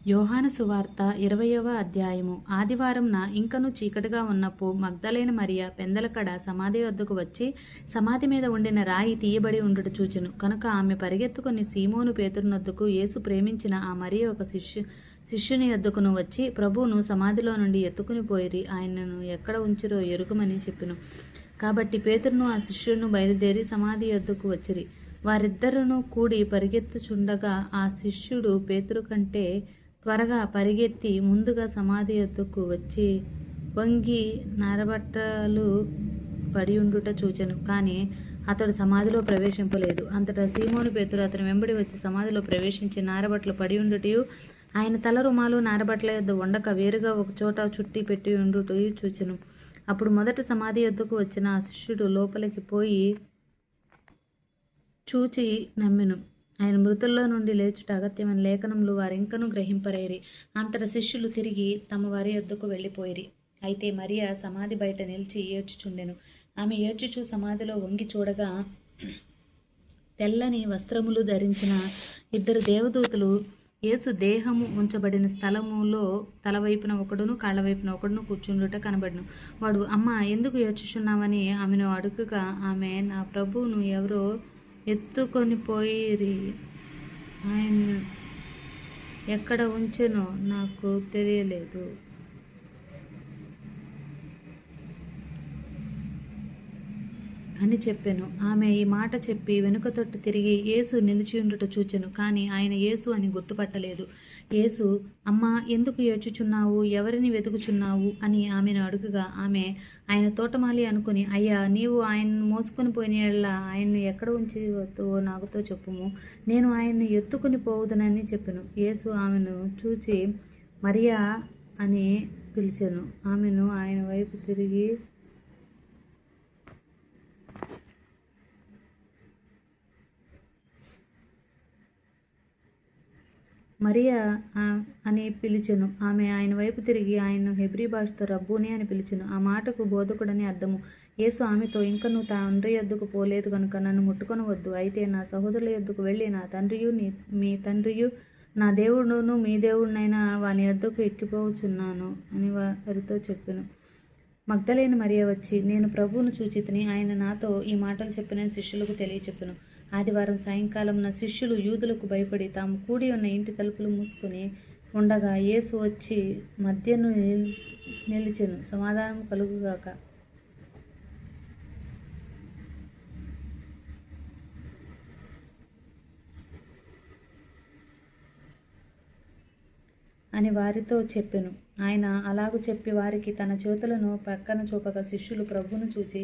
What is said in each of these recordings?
యోహాను సువార్త 20వ అధ్యాయము. ఆదివారంన ఇంకనూ చీకటిగా ఉన్నప్పుడు మగ్దలేన మరియ పెందలకడ సమాధి వద్దకు వచ్చి సమాధి మీద ఉండిన రాయి తీయబడి ఉండుట చూచెను. కనుక ఆమె పరిగెత్తుకుని సీమోను పేతురునొద్దకు, యేసు ప్రేమించిన ఆ మరియ ఒక శిష్యుని యొద్దకును వచ్చి, ప్రభువును సమాధిలో నుండి ఎత్తుకుని పోయిరి, ఆయనను ఎక్కడ ఉంచిరో ఎరుగమని చెప్పెను. కాబట్టి పేతురును ఆ శిష్యును బయలుదేరి సమాధి యొద్దకు వచ్చిరి. వారిద్దరును కూడి పరిగెత్తుచుండగా ఆ శిష్యుడు పేతురు కంటే త్వరగా పరిగెత్తి ముందుగా సమాధి యొద్దకు వచ్చి వంగి నారబట్టలు పడి ఉండుట చూచెను. కానీ అతడు సమాధిలో ప్రవేశింపలేదు. అంతటా సీమోను పేతురు అతని వెంబడి వచ్చి సమాధిలో ప్రవేశించి నారబట్టలు పడి ఉండుటయు, ఆయన తల రుమాలు నారబట్టల యొద్ద ఉండక వేరుగా ఒక చోట చుట్టి పెట్టి ఉండుటయు చూచెను. అప్పుడు మొదట సమాధి యొద్దకు వచ్చిన ఆ శిష్యుడు లోపలికి పోయి చూచి నమ్మెను. ఆయన మృతుల్లో నుండి లేచుట అగత్యమైన లేఖనములు వారింకనూ గ్రహింపరేరి. అంతట శిష్యులు తిరిగి తమ వారి యొద్దకు వెళ్ళిపోయిరి. అయితే మరియ సమాధి బయట నిలిచి ఏడ్చుచుండెను. ఆమె ఏడ్చుచు సమాధిలో వంగి చూడగా తెల్లని వస్త్రములు ధరించిన ఇద్దరు దేవదూతలు యేసు దేహము ఉంచబడిన స్థలములో తలవైపున ఒకడును కాళ్ళవైపున ఒకడును కూర్చుండుట కనబడును. వాడు, అమ్మ, ఎందుకు ఏడ్చుచున్నావని ఆమెను అడుగగా, ఆమె, నా ప్రభువును ఎవరో ఎత్తుకొని పోయిరి, ఆయన ఎక్కడ ఉంచెనో నాకు తెలియలేదు అని చెప్పెను. ఆమె ఈ మాట చెప్పి వెనుక తట్టు తిరిగి యేసు నిలిచియుండుట చూచెను. కానీ ఆయన యేసు అని గుర్తుపట్టలేదు. యేసు, అమ్మా, ఎందుకు ఏడ్చుచున్నావు? ఎవరిని వెతుకుచున్నావు అని ఆమెను అడుగగా, ఆమె ఆయన తోటమాలి అనుకుని, అయ్యా, నీవు ఆయన్ను మోసుకొని పోయిన యెడల ఆయన్ను ఎక్కడ ఉంచివో నాకుతో చెప్పుము, నేను ఆయన్ను ఎత్తుకుని పోవుదనని చెప్పెను. యేసు ఆమెను చూచి మరియా అని పిలిచెను. ఆమెను ఆయన వైపు తిరిగి, మరియా అని పిలిచెను. ఆమె ఆయన వైపు తిరిగి ఆయన్ను హెబ్రీ భాషతో రబ్బూని అని పిలిచెను. ఆ మాటకు బోధకుడని అర్థము. యేసు ఆమెతో, ఇంక నువ్వు తండ్రి యొద్దకు పోలేదు కనుక నన్ను ముట్టుకొనవద్దు. అయితే నా సహోదరుల యొద్దకు వెళ్ళి నా తండ్రియు మీ తండ్రియు, నా దేవుడును మీ దేవుడినైనా వాని యొద్దకు ఎక్కిపోవచ్చున్నాను అని వారితో చెప్పెను. మగ్దలేన మరియ వచ్చి, నేను ప్రభువును చూచితిని, ఆయన నాతో ఈ మాటలు చెప్పిన శిష్యులకు తెలియచెప్పెను. ఆదివారం సాయంకాలమున శిష్యులు యూదులకు భయపడి తాము కూడి ఉన్న ఇంటి తలుపులు మూసుకుని ఉండగా యేసు వచ్చి మధ్యను నిలిచెను. సమాధానం కలుగుగాక అని వారితో చెప్పెను. ఆయన అలాగు చెప్పి వారికి తన చేతులను ప్రక్కన చూపగా శిష్యులు ప్రభువును చూచి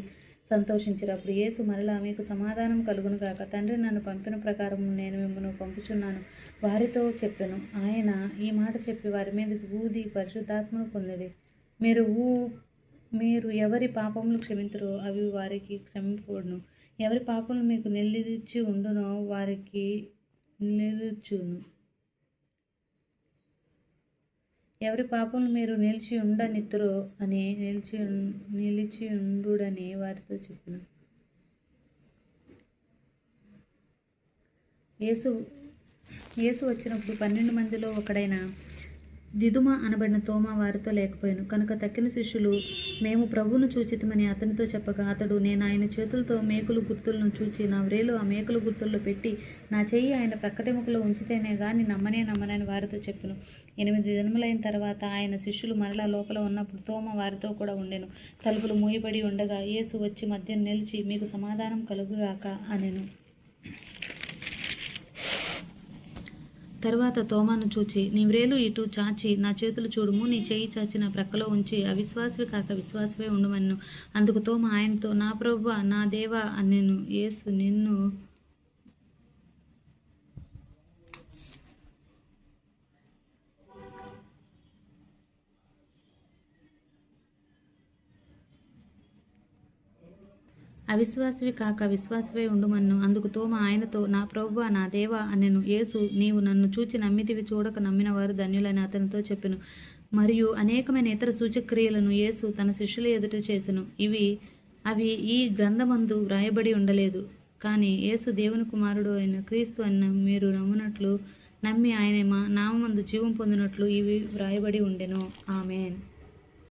సంతోషించిరు. అప్పుడు యేసు మరలా, మీకు సమాధానం కలుగును గాక, తండ్రి నన్ను పంపిన ప్రకారం నేను మిమ్మల్ని పంపుచున్నాను వారితో చెప్పెను. ఆయన ఈ మాట చెప్పి వారి మీద ఊది పరిశుద్ధాత్మను పొందిరి. మీరు ఎవరి పాపములు క్షమింతురో అవి వారికి క్షమింపబడును, ఎవరి పాపములు మీకు నిలిచి ఉండునో వారికి నిలుచును. ఎవరి పాపములు మీరు నిలిచి ఉండనిత్తురో అని నిలిచి ఉండుడని వారితో చెప్పిన. యేసు వచ్చినప్పుడు 12 మందిలో ఒకడైన దిదుమ అనబడిన తోమా వారితో లేకపోయాను. కనుక తక్కిన శిష్యులు, మేము ప్రభువును చూచితమని అతనితో చెప్పగా, అతడు, నేను ఆయన చేతులతో మేకులు గుర్తులను చూచి నా వ్రేలు ఆ మేకులు గుర్తుల్లో పెట్టి నా చెయ్యి ఆయన ప్రక్కటెముకలో ఉంచితేనే గాని నమ్మనని వారితో చెప్పెను. 8 దినములైన తర్వాత ఆయన శిష్యులు మరలా లోపల ఉన్నప్పుడు తోమా వారితో కూడా ఉండెను. తలుపులు మూయబడి ఉండగా యేసు వచ్చి మధ్యన నిలిచి, మీకు సమాధానం కలుగుగాక అనెను. తరువాత తోమాను చూచి, నీ వ్రేలు ఇటు చాచి నా చేతులు చూడుము, నీ చెయ్యి చాచి నా ప్రక్కలో ఉంచి అవిశ్వాసివి కాక విశ్వాసవే ఉండమన్ను. అందుకు తోమా ఆయనతో, నా ప్రభువా, నా దేవా అనెను. యేసు, నిన్ను అవిశ్వాసివి కాక విశ్వాసవే ఉండుమన్ను. అందుకు తోమా ఆయనతో, నా ప్రభువా, నా దేవా అనెను. యేసు, నీవు నన్ను చూచి నమ్మితివి, చూడక నమ్మిన వారు ధన్యులని అతనితో చెప్పెను. మరియు అనేకమైన ఇతర సూచక్రియలను యేసు తన శిష్యుల ఎదుట చేసెను. అవి ఈ గ్రంథమందు వ్రాయబడి ఉండలేదు. కానీ యేసు దేవుని కుమారుడు అయిన క్రీస్తు అన్న మీరు నమ్మునట్లు నమ్మి ఆయన నామందు జీవం పొందినట్లు ఇవి వ్రాయబడి ఉండెను. ఆమేన్.